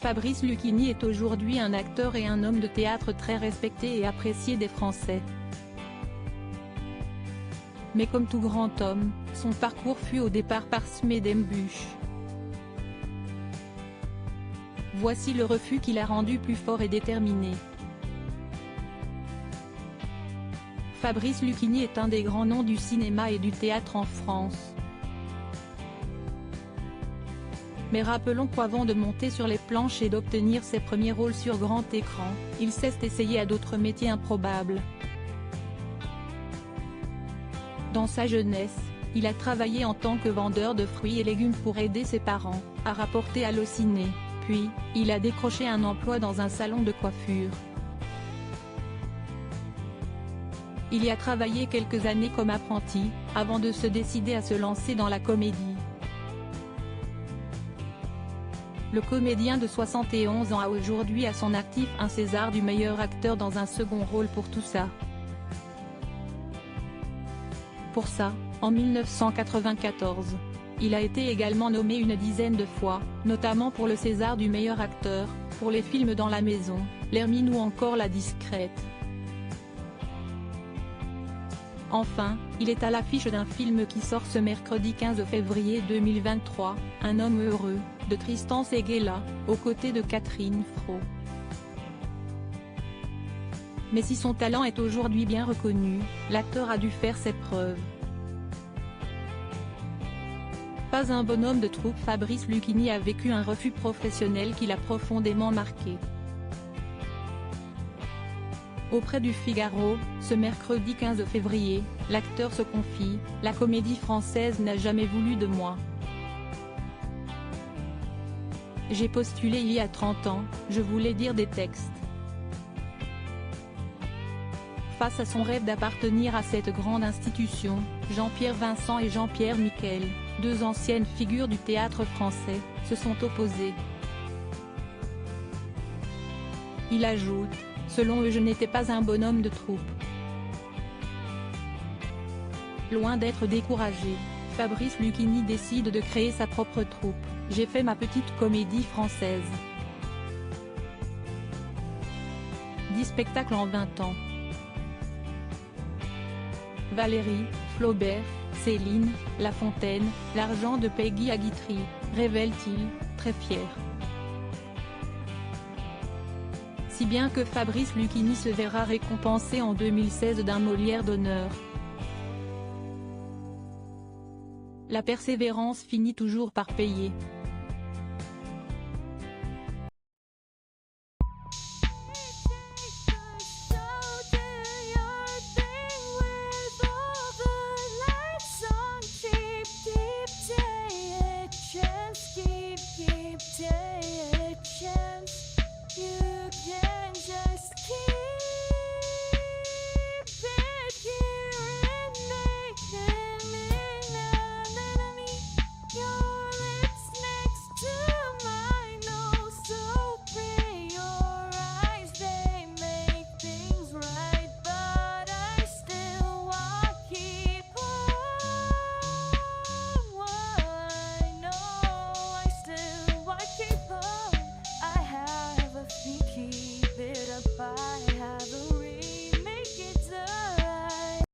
Fabrice Lucchini est aujourd'hui un acteur et un homme de théâtre très respecté et apprécié des Français. Mais comme tout grand homme, son parcours fut au départ parsemé d'embûches. Voici le refus qui l'a rendu plus fort et déterminé. Fabrice Lucchini est un des grands noms du cinéma et du théâtre en France. Mais rappelons qu'avant de monter sur les planches et d'obtenir ses premiers rôles sur grand écran, il s'est essayé à d'autres métiers improbables. Dans sa jeunesse, il a travaillé en tant que vendeur de fruits et légumes pour aider ses parents à rapporter allociné, puis, il a décroché un emploi dans un salon de coiffure. Il y a travaillé quelques années comme apprenti, avant de se décider à se lancer dans la comédie. Le comédien de 71 ans a aujourd'hui à son actif un César du meilleur acteur dans un second rôle pour Tout ça. Pour ça, en 1994. Il a été également nommé une dizaine de fois, notamment pour le César du meilleur acteur, pour les films Dans la maison, L'Hermine ou encore La discrète. Enfin, il est à l'affiche d'un film qui sort ce mercredi 15 février 2023, Un homme heureux, de Tristan Seguela, aux côtés de Catherine Fro. Mais si son talent est aujourd'hui bien reconnu, l'acteur a dû faire ses preuves. Pas un bonhomme de troupe. Fabrice Lucchini a vécu un refus professionnel qui l'a profondément marqué. Auprès du Figaro, ce mercredi 15 février, l'acteur se confie « La comédie française n'a jamais voulu de moi. J'ai postulé il y a 30 ans, je voulais dire des textes. » Face à son rêve d'appartenir à cette grande institution, Jean-Pierre Vincent et Jean-Pierre Miquel, deux anciennes figures du théâtre français, se sont opposés. Il ajoute « Selon eux je n'étais pas un bonhomme de troupe. » Loin d'être découragé, Fabrice Lucchini décide de créer sa propre troupe, « J'ai fait ma petite comédie française. » 10 spectacles en 20 ans. Valérie, Flaubert, Céline, La Fontaine, l'argent de Peggy à Guitry, révèle-t-il, très fier. Si bien que Fabrice Lucchini se verra récompensé en 2016 d'un Molière d'honneur. La persévérance finit toujours par payer.